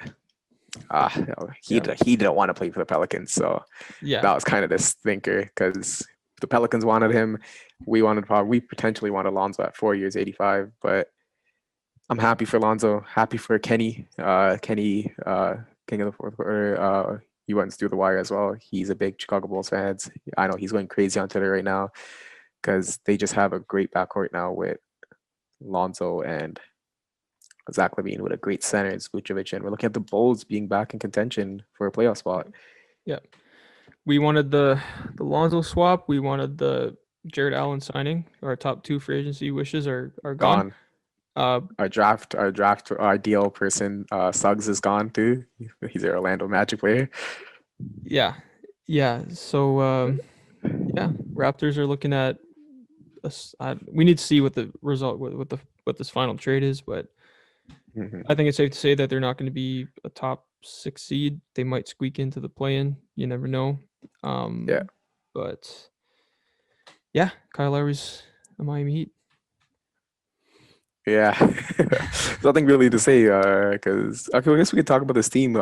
he yeah. he didn't want to play for the Pelicans, so Yeah. that was kind of this thinker because the Pelicans wanted him. We potentially wanted Lonzo at 4 years, 85, but I'm happy for Lonzo. Happy for Kenny. Kenny, King of the Fourth Quarter. He went through the wire as well. He's a big Chicago Bulls fan. I know he's going crazy on Twitter right now because they just have a great backcourt now with Lonzo and Zach LaVine with a great center in Vucevic, and we're looking at the Bulls being back in contention for a playoff spot. Yeah. We wanted the Lonzo swap. We wanted the Jared Allen signing. Our top two free agency wishes are gone. Gone. Uh, Our ideal person, Suggs is gone too. He's an Orlando Magic player. yeah. Yeah. So yeah, Raptors are looking at us. We need to see what the result what this final trade is, but Mm-hmm. I think it's safe to say that they're not going to be a top 6 seed. They might squeak into the play-in. You never know. Yeah. But yeah, Kyle Lowry's a Miami Heat. Yeah. Nothing really to say because okay, I guess we could talk about this team.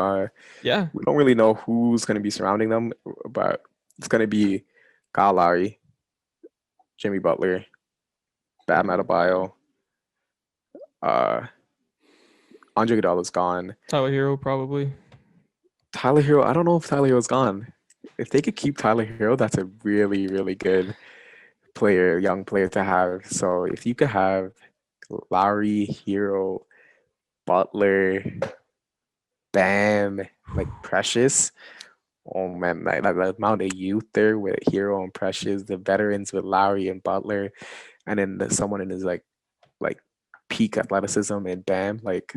Yeah. We don't really know who's going to be surrounding them, but it's going to be Kyle Lowry, Jimmy Butler, Bam Adebayo, uh, Andre Iguodala's gone. Tyler Hero probably. Tyler Hero, I don't know if Tyler Hero's gone. If they could keep Tyler Hero, that's a really, really good player, young player to have. So if you could have Lowry, Hero, Butler, Bam, like Precious. Oh man, like the amount of youth there with Hero and Precious, the veterans with Lowry and Butler, and then someone in his like peak athleticism and Bam, like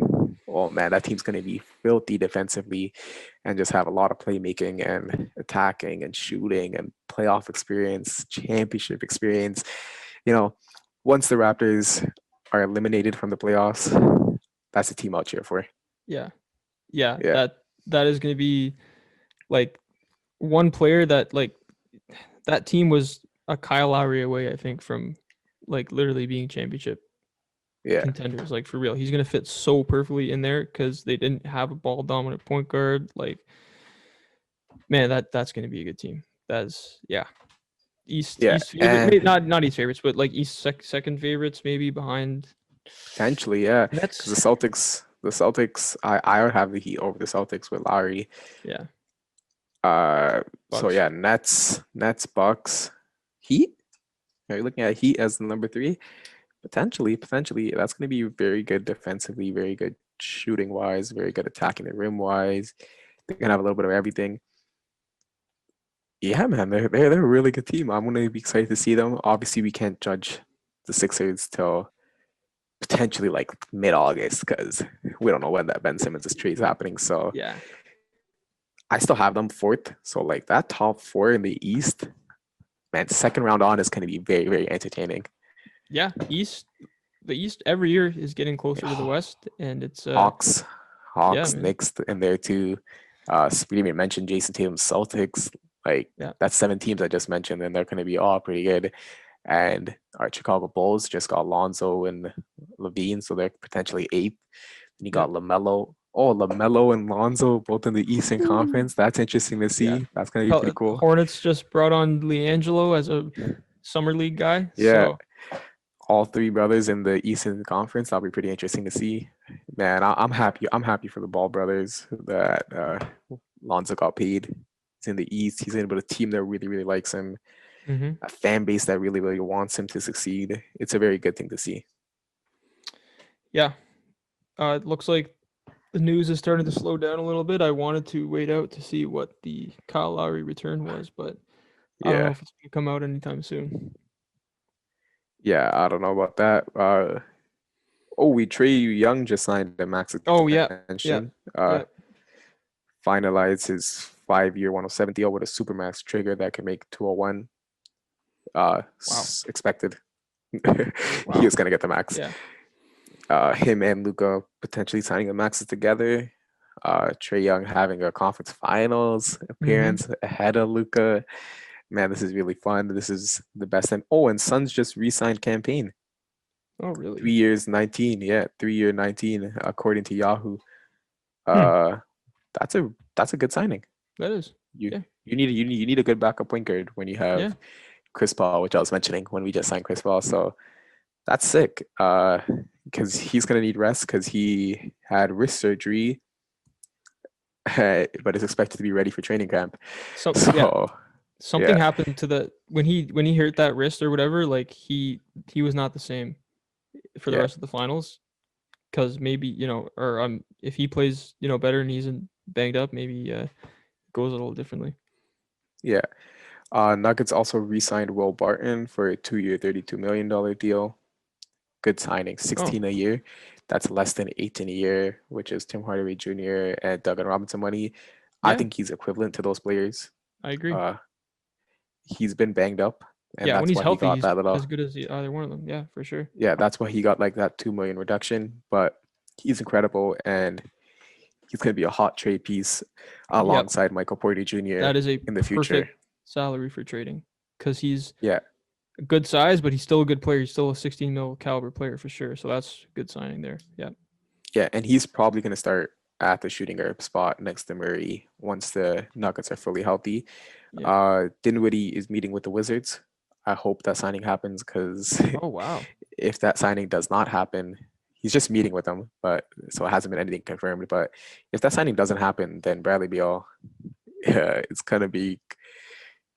oh man, that team's gonna be filthy defensively and just have a lot of playmaking and attacking and shooting and playoff experience, championship experience. You know, once the Raptors are eliminated from the playoffs, that's the team I'll cheer for. Yeah. Yeah. Yeah. That is going to be like one player that like that team was a Kyle Lowry away, I think, from like literally being championship Yeah. contenders. Like for real, he's gonna fit so perfectly in there because they didn't have a ball dominant point guard. Like, man, that's gonna be a good team. That's yeah. Yeah. East favorite, maybe And not East favorites, but like second favorites maybe behind potentially, yeah. Because Nets. the Celtics, I would have the Heat over the Celtics with Lowry. Yeah, So Bucks. yeah, Nets, Bucks, Heat. Are you looking at Heat as the number three? Potentially, that's going to be very good defensively, very good shooting wise, very good attacking the rim wise. They're gonna have a little bit of everything. Yeah, man, they're a really good team. I'm gonna be excited to see them. Obviously, we can't judge the Sixers till potentially like mid-August because we don't know when that Ben Simmons trade is happening. So Yeah, I still have them fourth. So like that top four in the East, man, second round on is gonna be very, very entertaining. yeah. The East every year is getting closer to the West, and it's Hawks, yeah, Hawks, man. Knicks in there too. We didn't even mention Jason Tatum, Celtics. Like Yeah, that's 7 teams I just mentioned, and they're going to be all pretty good. And our Chicago Bulls just got Lonzo and Levine, so they're potentially eighth. And you yeah. got Lamelo. Oh, Lamelo and Lonzo both in the Eastern Conference. That's interesting to Yeah. see. That's going to be pretty cool. Hornets just brought on LiAngelo as a summer league guy. Yeah, So all three brothers in the Eastern Conference. That'll be pretty interesting to see. Man, I'm happy. I'm happy for the Ball brothers that Lonzo got paid. He's in the East. He's in with a team that really, really likes him. A fan base that really, really wants him to succeed. It's a very good thing to see. yeah, it looks like the news is starting to slow down a little bit. I wanted to wait out to see what the Kyle Lowry return was, but I don't know Yeah, if it's gonna come out anytime soon. yeah, I don't know about that. Oh, we Trey Young just signed a max Oh yeah, yeah, extension. yeah. Finalized his 5-year 107 deal with a supermax trigger that can make 201. Wow, Expected. He wow. was gonna get the max. Yeah. Him and Luca potentially signing the maxes together. Trey Young having a conference finals Mm-hmm. appearance ahead of Luca. Man, this is really fun. This is the best. And oh, and Suns just re-signed campaign. Oh Three really? years, 19. Yeah, 3-year, 19, according to Yahoo. Hmm. Uh, that's a good signing. That is. You Yeah. you need a good backup point guard when you Yeah. have Chris Paul, which I was mentioning when we just signed Chris Paul. So that's sick. Because he's gonna need rest because he had wrist surgery, but is expected to be ready for training camp. So yeah, So something yeah, happened to the when he hurt that wrist or whatever. Like he was not the same for the yeah, rest of the finals. Because maybe or if he plays better and he's isn't banged up, maybe it goes a little differently. yeah. Nuggets also re-signed Will Barton for a 2-year, $32 million deal. Good signing, Oh 16 a year. That's less than 18 a year, which is Tim Hardaway Jr. and Duncan Robinson money. I yeah, think he's equivalent to those players. I agree. Uh, he's been banged up, and Yeah, when that's he's why he healthy, got he's that little. as good as either one of them. Yeah, for sure. Yeah, that's why he got like that 2 million reduction. But he's incredible, and he's going to be a hot trade piece Yep, alongside Michael Porter Jr. that is a in the future. perfect salary for trading because he's Yeah, a good size, but he's still a good player. He's still a 16 mil caliber player for sure. So that's good signing there. Yeah, yeah, and he's probably going to start at the shooting guard spot next to Murray once the Nuggets are fully healthy. yeah. Dinwiddie is meeting with the Wizards. I hope that signing happens because Oh wow. if that signing does not happen, he's just meeting with them, but so it hasn't been anything confirmed. But if that signing doesn't happen, then Bradley Beal, it's gonna be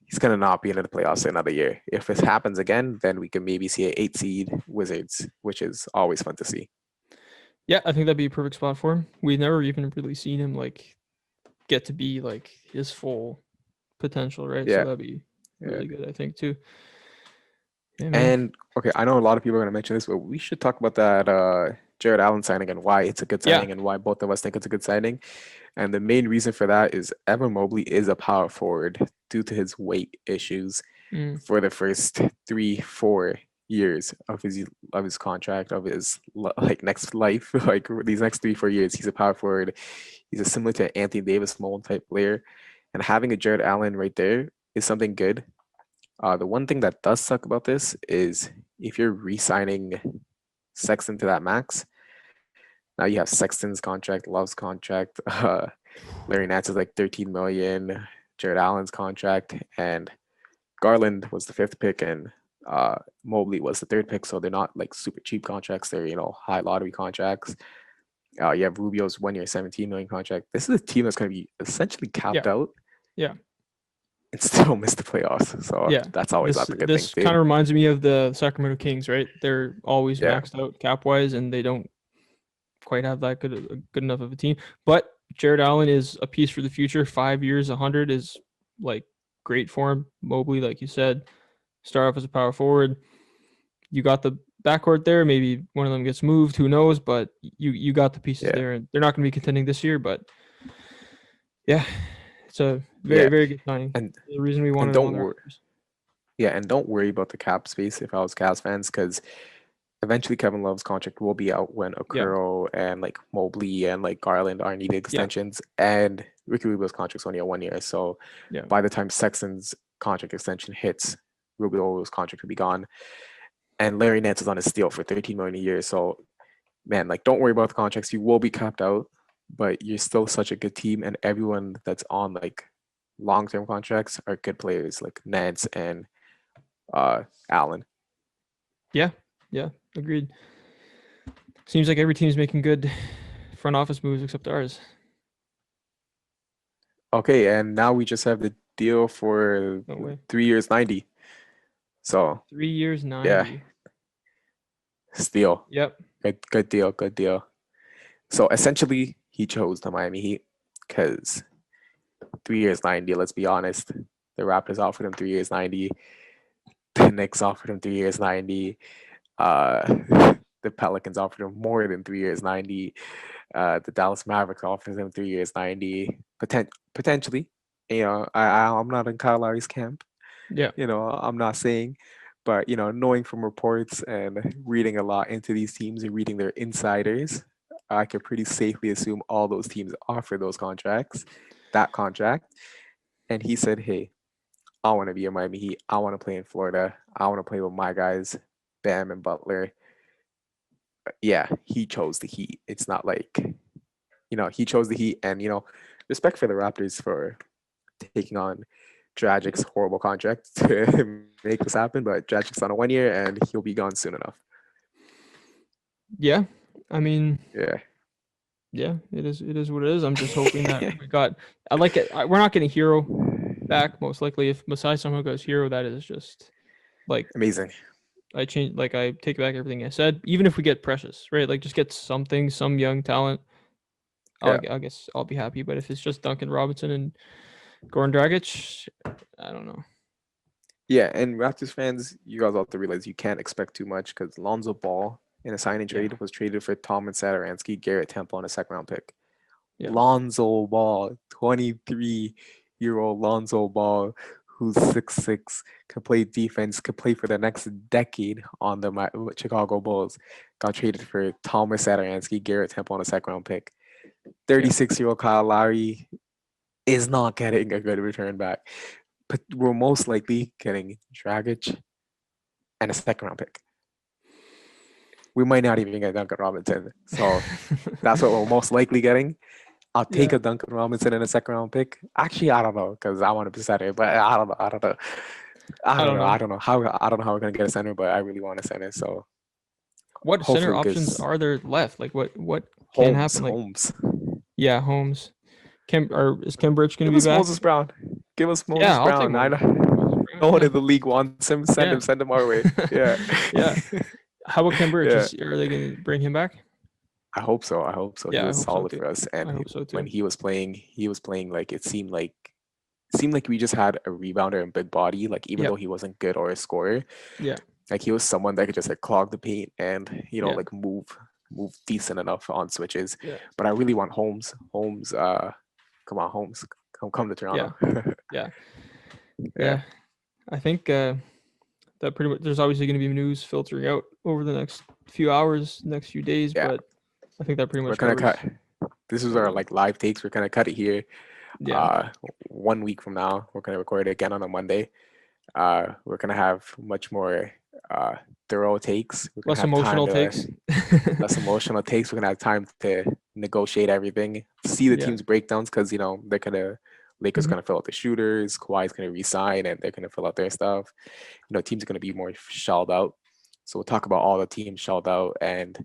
he's gonna not be into the playoffs another year. If this happens again, then we can maybe see an 8 seed Wizards, which is always fun to see. Yeah, I think that'd be a perfect spot for him. We've never even really seen him like get to be like his full potential, right? So Yeah, that'd be yeah. really good, I think, too. Yeah, man. And okay, I know a lot of people are gonna mention this, but we should talk about that Jared Allen signing and why it's a good Yeah. signing and why both of us think it's a good signing. And the main reason for that is Evan Mobley is a power forward due to his weight issues Mm. for the first 3-4 years of his contract of his like next life like these next 3-4 years he's a power forward. He's a similar to Anthony Davis mold type player, and having a Jared Allen right there is something good. The one thing that does suck about this is if you're re-signing Sexton to that max, now you have Sexton's contract, Love's contract, Larry Nance is like 13 million, Jared Allen's contract, and Garland was the fifth pick, and Mobley was the third pick. So they're not like super cheap contracts. They're high lottery contracts. You have Rubio's 1-year 17 million contract. This is a team that's going to be essentially Yeah. capped out Yeah. and still miss the playoffs. So Yeah. that's always This not the good thing this kind too. of reminds me of the Sacramento Kings, right? They're always Yeah, maxed out cap wise, and they don't quite have that good enough of a team. But Jared Allen is a piece for the future. 5 years, 100 is like great for him. Mobley, like you said, start off as a power forward. You got the backcourt there. Maybe one of them gets moved. Who knows? But you got the pieces yeah, there, and they're not going to be contending this year. But yeah, it's a very yeah, very good signing. and The reason we and wanted him on don't the worry. Raptors. Yeah, and don't worry about the cap space if I was Cavs fans, because eventually Kevin Love's contract will be out when Yeah, Okoro and like Mobley and like Garland are needed yeah, extensions, and Ricky Rubio's contract's only a 1 year. So yeah, by the time Sexton's contract extension hits, Rubio's contract will be gone, and Larry Nance is on his deal for 13 million a year. So man, like don't worry about the contracts. You will be capped out, but you're still such a good team, and everyone that's on like long-term contracts are good players like Nance and Allen. yeah, yeah. Agreed. Seems like every team's making good front office moves except ours. Okay, and now we just have the deal for No way. 3 years, 90. So 3 years, yeah, 90. steal. Yep. Good deal. Good deal. So essentially, he chose the Miami Heat because 3 years 90. Let's be honest, the Raptors offered him 3 years 90. The Knicks offered him 3 years 90. Uh, the Pelicans offered him more than 3 years 90. The Dallas Mavericks offered him 3 years 90. Potentially, I'm not in Kyle Lowry's camp. Yeah. I'm not saying, but knowing from reports and reading a lot into these teams and reading their insiders, I could pretty safely assume all those teams offer that contract. And he said, "Hey, I want to be a Miami Heat. I want to play in Florida. I want to play with my guys, Bam and Butler." Yeah, he chose the Heat. It's not like, he chose the Heat, and respect for the Raptors for taking on Dragic's horrible contract to make this happen, but Dragic's on a 1 year and he'll be gone soon enough. Yeah. I mean, yeah, it is what it is. I'm just hoping that we got. I like it. We're not getting Hero back most likely. If Masai somehow goes Hero, that is just like amazing. I take back everything I said. Even if we get Precious, right? Like just get something, some young talent. I guess I'll be happy. But if it's just Duncan Robinson and Goran Dragic, I don't know. Yeah, and Raptors fans, you guys have to realize you can't expect too much because Lonzo Ball in a sign and trade was traded for Tom and Satoransky, Garrett Temple, and a second-round pick. Yeah. Lonzo Ball, 23-year-old Lonzo Ball, who's 6'6", can play defense, can play for the next decade on the Chicago Bulls, got traded for Thomas Satoransky, Garrett Temple, and a second-round pick. 36-year-old Kyle Lowry is not getting a good return back. But we're most likely getting Dragic and a second-round pick. We might not even get Duncan Robinson. So that's what we're most likely getting. I'll take a Duncan Robinson and a second-round pick. Actually, I don't know because I want to be center, but I don't know. I don't know how we're gonna get a center, but I really want a center. So what center options are there left? Like what can happen? Like, Holmes. Yeah, Holmes. Is Cambridge going to be back? Moses Brown. Give us Moses Brown. No one in the league wants him. Send him our way. Yeah. How about Cambridge? Are they going to bring him back? I hope so. Yeah, he was solid for us. And when he was playing like it seemed like we just had a rebounder and big body. Like even though he wasn't good or a scorer. Yeah. Like he was someone that could just like clog the paint and like move decent enough on switches. Yeah. But I really want Holmes. Come on, Holmes. Come to Toronto. Yeah. I think that pretty much there's obviously going to be news filtering out over the next few hours, next few days, but I think that pretty much we're gonna cut. This is our like live takes. We're gonna cut it here. 1 week from now, we're gonna record it again on a Monday. We're gonna have much more thorough takes. Less emotional takes. Less emotional takes. We're gonna have time to negotiate everything, see the team's breakdowns because they're gonna Lakers gonna fill out the shooters, Kawhi's gonna resign, and they're gonna fill out their stuff. Teams are gonna be more shelled out. So we'll talk about all the teams shelled out and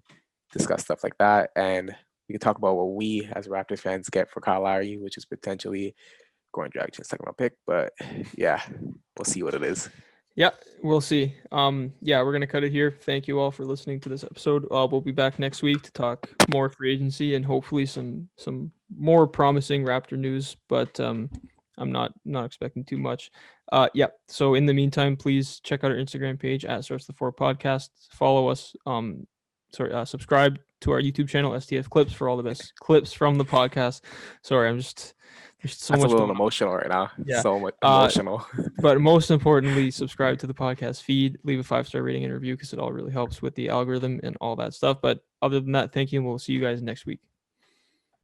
discuss stuff like that. And we can talk about what we as Raptors fans get for Kyle Lowry, which is potentially going to drag to the second round pick. But we'll see what it is. Yeah, we'll see. We're gonna cut it here. Thank you all for listening to this episode. We'll be back next week to talk more free agency and hopefully some more promising Raptor news. But I'm not expecting too much. So in the meantime, please check out our Instagram page at Source the 4 Podcast. Follow us. Subscribe to our YouTube channel, STF Clips, for all the best clips from the podcast. Sorry, I'm just. There's so much. A little emotional right now. Yeah. So much emotional. But most importantly, subscribe to the podcast feed, leave a 5-star rating and review because it all really helps with the algorithm and all that stuff. But other than that, thank you, and we'll see you guys next week.